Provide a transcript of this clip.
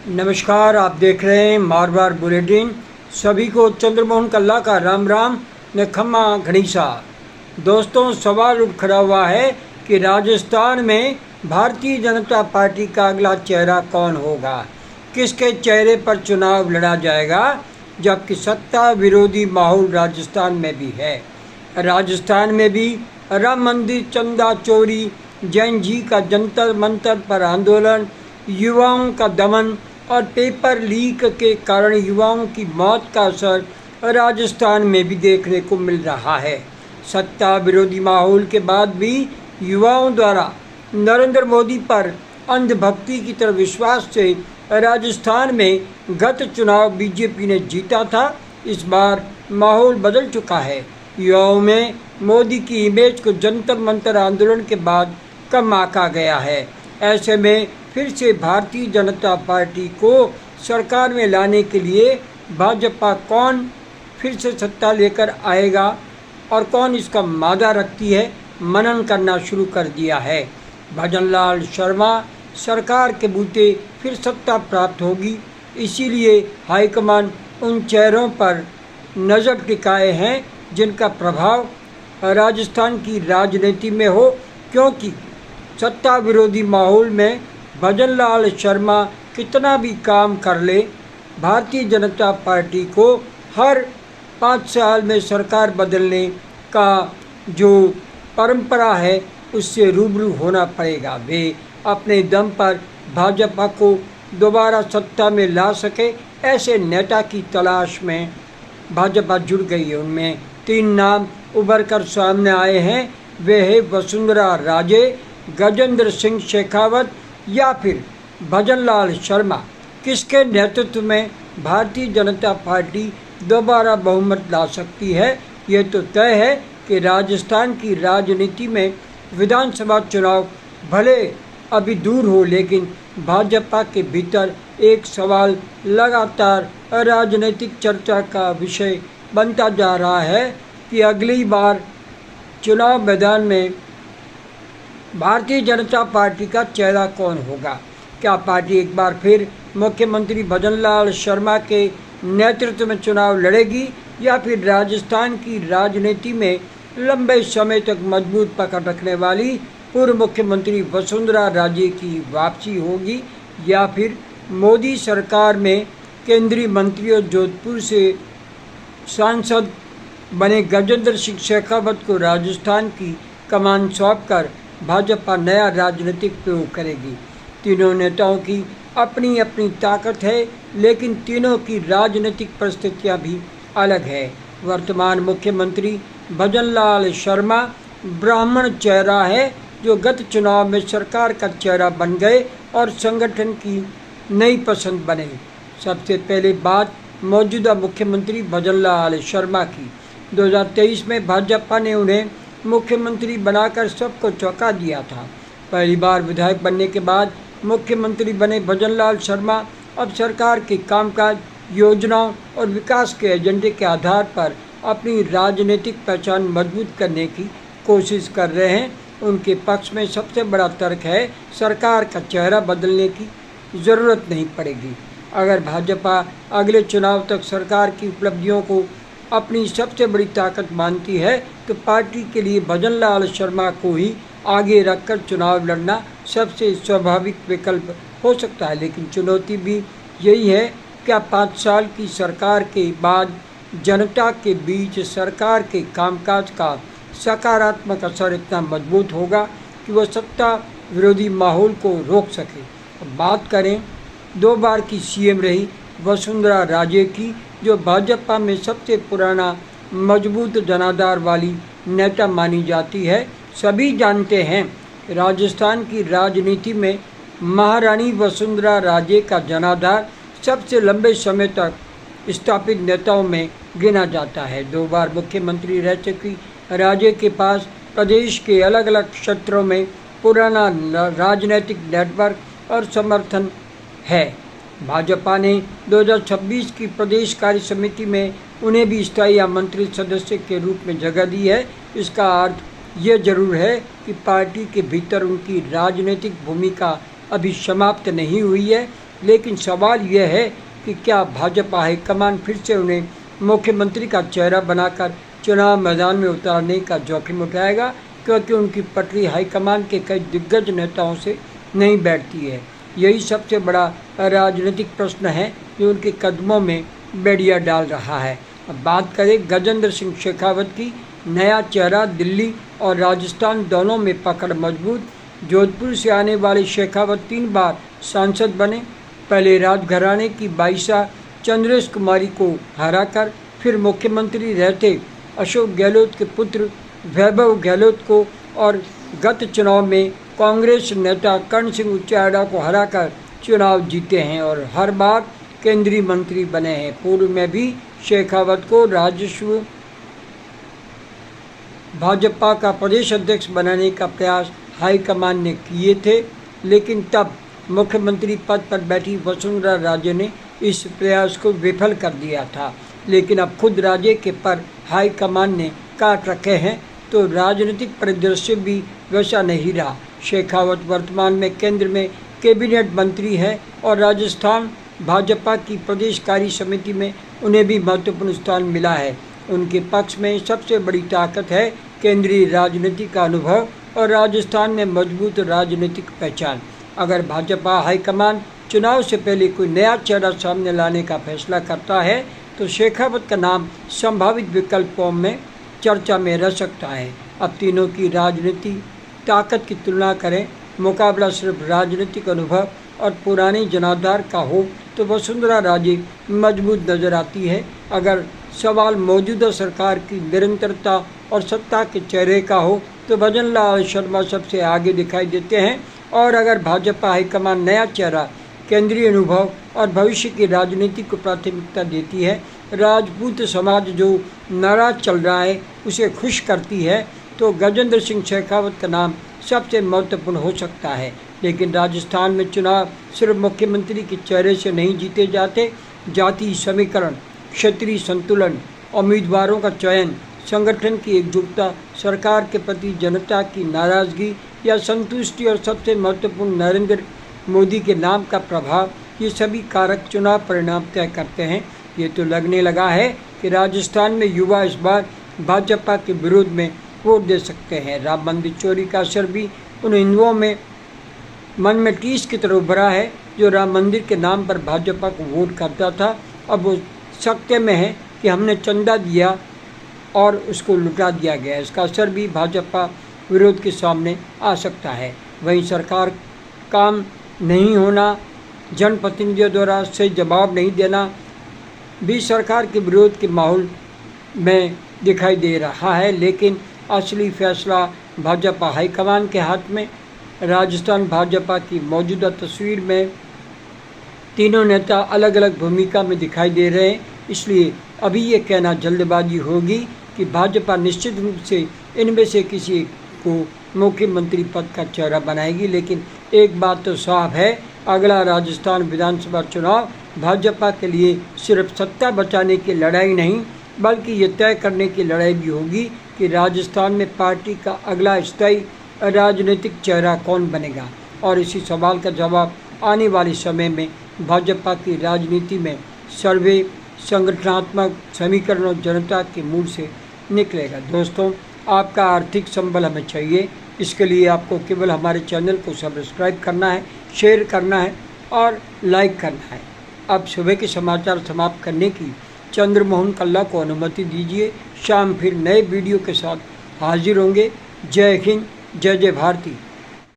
नमस्कार, आप देख रहे हैं मारवाड़ बुलेटिन। सभी को चंद्रमोहन कल्ला का राम राम ने खम्मा घनीसा। दोस्तों, सवाल उठ खड़ा हुआ है कि राजस्थान में भारतीय जनता पार्टी का अगला चेहरा कौन होगा, किसके चेहरे पर चुनाव लड़ा जाएगा, जबकि सत्ता विरोधी माहौल राजस्थान में भी है। राजस्थान में भी राम मंदिर चंदा चोरी, जैन जी का जंतर मंतर पर आंदोलन, युवाओं का दमन और पेपर लीक के कारण युवाओं की मौत का असर राजस्थान में भी देखने को मिल रहा है। सत्ता विरोधी माहौल के बाद भी युवाओं द्वारा नरेंद्र मोदी पर अंधभक्ति की तरह विश्वास से राजस्थान में गत चुनाव बीजेपी ने जीता था। इस बार माहौल बदल चुका है। युवाओं में मोदी की इमेज को जंतर मंतर आंदोलन के बाद कम आंका गया है। ऐसे में फिर से भारतीय जनता पार्टी को सरकार में लाने के लिए भाजपा कौन फिर से सत्ता लेकर आएगा और कौन इसका मादा रखती है, मनन करना शुरू कर दिया है। भजनलाल शर्मा सरकार के बूते फिर सत्ता प्राप्त होगी, इसीलिए हाईकमान उन चेहरों पर नज़र टिकाए हैं जिनका प्रभाव राजस्थान की राजनीति में हो, क्योंकि सत्ता विरोधी माहौल में भजनलाल शर्मा कितना भी काम कर ले, भारतीय जनता पार्टी को हर 5 साल में सरकार बदलने का जो परंपरा है उससे रूबरू होना पड़ेगा। वे अपने दम पर भाजपा को दोबारा सत्ता में ला सके, ऐसे नेता की तलाश में भाजपा जुड़ गई है। उनमें 3 नाम उभर कर सामने आए हैं। वे है वसुंधरा राजे, गजेंद्र सिंह शेखावत या फिर भजनलाल शर्मा। किसके नेतृत्व में भारतीय जनता पार्टी दोबारा बहुमत ला सकती है, ये तो तय है कि राजस्थान की राजनीति में विधानसभा चुनाव भले अभी दूर हो, लेकिन भाजपा के भीतर एक सवाल लगातार राजनीतिक चर्चा का विषय बनता जा रहा है कि अगली बार चुनाव मैदान में भारतीय जनता पार्टी का चेहरा कौन होगा। क्या पार्टी एक बार फिर मुख्यमंत्री भजनलाल शर्मा के नेतृत्व में चुनाव लड़ेगी, या फिर राजस्थान की राजनीति में लंबे समय तक मजबूत पकड़ रखने वाली पूर्व मुख्यमंत्री वसुंधरा राजे की वापसी होगी, या फिर मोदी सरकार में केंद्रीय मंत्री और जोधपुर से सांसद बने गजेंद्र सिंह शेखावत को राजस्थान की कमान सौंपकर भाजपा नया राजनीतिक प्रयोग करेगी। तीनों नेताओं की अपनी अपनी ताकत है, लेकिन तीनों की राजनीतिक परिस्थितियां भी अलग है। वर्तमान मुख्यमंत्री भजनलाल शर्मा ब्राह्मण चेहरा है, जो गत चुनाव में सरकार का चेहरा बन गए और संगठन की नई पसंद बने। सबसे पहले बात मौजूदा मुख्यमंत्री भजनलाल शर्मा की। 2023 में भाजपा ने उन्हें मुख्यमंत्री बनाकर सबको चौंका दिया था। पहली बार विधायक बनने के बाद मुख्यमंत्री बने भजनलाल शर्मा अब सरकार के कामकाज, योजनाओं और विकास के एजेंडे के आधार पर अपनी राजनीतिक पहचान मजबूत करने की कोशिश कर रहे हैं। उनके पक्ष में सबसे बड़ा तर्क है सरकार का चेहरा बदलने की ज़रूरत नहीं पड़ेगी। अगर भाजपा अगले चुनाव तक सरकार की उपलब्धियों को अपनी सबसे बड़ी ताकत मानती है, तो पार्टी के लिए भजनलाल शर्मा को ही आगे रखकर चुनाव लड़ना सबसे स्वाभाविक विकल्प हो सकता है। लेकिन चुनौती भी यही है, क्या 5 साल की सरकार के बाद जनता के बीच सरकार के कामकाज का सकारात्मक असर इतना मजबूत होगा कि वह सत्ता विरोधी माहौल को रोक सके। बात करें 2 बार की सीएम रही वसुंधरा राजे की, जो भाजपा में सबसे पुराना मजबूत जनाधार वाली नेता मानी जाती है। सभी जानते हैं राजस्थान की राजनीति में महारानी वसुंधरा राजे का जनाधार सबसे लंबे समय तक स्थापित नेताओं में गिना जाता है। 2 बार मुख्यमंत्री रह चुकी राजे के पास प्रदेश के अलग अलग क्षेत्रों में पुराना राजनीतिक नेटवर्क और समर्थन है। भाजपा ने 2026 की प्रदेश कार्य समिति में उन्हें भी स्थायी आमंत्रित सदस्य के रूप में जगह दी है। इसका अर्थ ये जरूर है कि पार्टी के भीतर उनकी राजनीतिक भूमिका अभी समाप्त नहीं हुई है। लेकिन सवाल यह है कि क्या भाजपा हाईकमान फिर से उन्हें मुख्यमंत्री का चेहरा बनाकर चुनाव मैदान में उतारने का जोखिम उठाएगा, क्योंकि उनकी पटरी हाईकमान के कई दिग्गज नेताओं से नहीं बैठती है। यही सबसे बड़ा राजनीतिक प्रश्न है जो उनके कदमों में बेड़िया डाल रहा है। अब बात करें गजेंद्र सिंह शेखावत की। नया चेहरा, दिल्ली और राजस्थान दोनों में पकड़ मजबूत। जोधपुर से आने वाले शेखावत 3 बार सांसद बने। पहले राजघराने की बाईसा चंद्रेश कुमारी को हराकर फिर मुख्यमंत्री रहते अशोक गहलोत के पुत्र वैभव गहलोत को और गत चुनाव में कांग्रेस नेता कर्ण सिंह उच्चाड़ा को हराकर चुनाव जीते हैं और हर बार केंद्रीय मंत्री बने हैं। पूर्व में भी शेखावत को राजस्व भाजपा का प्रदेश अध्यक्ष बनाने का प्रयास हाईकमान ने किए थे, लेकिन तब मुख्यमंत्री पद पर बैठी वसुंधरा राजे ने इस प्रयास को विफल कर दिया था। लेकिन अब खुद राजे के पर हाईकमान ने काट रखे हैं तो राजनीतिक परिदृश्य भी वैसा नहीं रहा। शेखावत वर्तमान में केंद्र में कैबिनेट मंत्री है और राजस्थान भाजपा की प्रदेश कार्य समिति में उन्हें भी महत्वपूर्ण स्थान मिला है। उनके पक्ष में सबसे बड़ी ताकत है केंद्रीय राजनीति का अनुभव और राजस्थान में मजबूत राजनीतिक पहचान। अगर भाजपा हाईकमान चुनाव से पहले कोई नया चेहरा सामने लाने का फैसला करता है तो शेखावत का नाम संभावित विकल्पों में चर्चा में रह सकता है। अब तीनों की राजनीति ताकत की तुलना करें, मुकाबला सिर्फ राजनीतिक अनुभव और पुराने जनाधार का हो तो वसुंधरा राजे मजबूत नजर आती है। अगर सवाल मौजूदा सरकार की निरंतरता और सत्ता के चेहरे का हो तो भजन लाल शर्मा सबसे आगे दिखाई देते हैं। और अगर भाजपा हाईकमान नया चेहरा, केंद्रीय अनुभव और भविष्य की राजनीति को प्राथमिकता देती है, राजपूत समाज जो नाराज चल रहा है उसे खुश करती है, तो गजेंद्र सिंह शेखावत का नाम सबसे महत्वपूर्ण हो सकता है। लेकिन राजस्थान में चुनाव सिर्फ मुख्यमंत्री के चेहरे से नहीं जीते जाते। जातीय समीकरण, क्षेत्रीय संतुलन, उम्मीदवारों का चयन, संगठन की एकजुटता, सरकार के प्रति जनता की नाराज़गी या संतुष्टि और सबसे महत्वपूर्ण नरेंद्र मोदी के नाम का प्रभाव, ये सभी कारक चुनाव परिणाम तय करते हैं। ये तो लगने लगा है कि राजस्थान में युवा इस बार भाजपा के विरोध में वोट दे सकते हैं। राम मंदिर चोरी का असर भी उन हिंदुओं में मन में टीस की तरह उभरा है जो राम मंदिर के नाम पर भाजपा को वोट करता था। अब वो सत्य में है कि हमने चंदा दिया और उसको लुटा दिया गया। इसका असर भी भाजपा विरोध के सामने आ सकता है। वहीं सरकार काम नहीं होना, जनप्रतिनिधियों द्वारा सही जवाब नहीं देना भी सरकार के विरोध के माहौल में दिखाई दे रहा है। लेकिन असली फैसला भाजपा हाईकमान के हाथ में। राजस्थान भाजपा की मौजूदा तस्वीर में तीनों नेता अलग अलग भूमिका में दिखाई दे रहे हैं, इसलिए अभी ये कहना जल्दबाजी होगी कि भाजपा निश्चित रूप से इनमें से किसी को मुख्यमंत्री पद का चेहरा बनाएगी। लेकिन एक बात तो साफ है, अगला राजस्थान विधानसभा चुनाव भाजपा के लिए सिर्फ सत्ता बचाने की लड़ाई नहीं, बल्कि ये तय करने की लड़ाई भी होगी कि राजस्थान में पार्टी का अगला स्थायी राजनीतिक चेहरा कौन बनेगा। और इसी सवाल का जवाब आने वाले समय में भाजपा की राजनीति में सर्वे, संगठनात्मक समीकरण और जनता के मूड से निकलेगा। दोस्तों, आपका आर्थिक संबल हमें चाहिए। इसके लिए आपको केवल हमारे चैनल को सब्सक्राइब करना है, शेयर करना है और लाइक करना है। अब सुबह के समाचार समाप्त करने की चंद्रमोहन कल्ला को अनुमति दीजिए। शाम फिर नए वीडियो के साथ हाजिर होंगे। जय हिंद, जय जय भारती।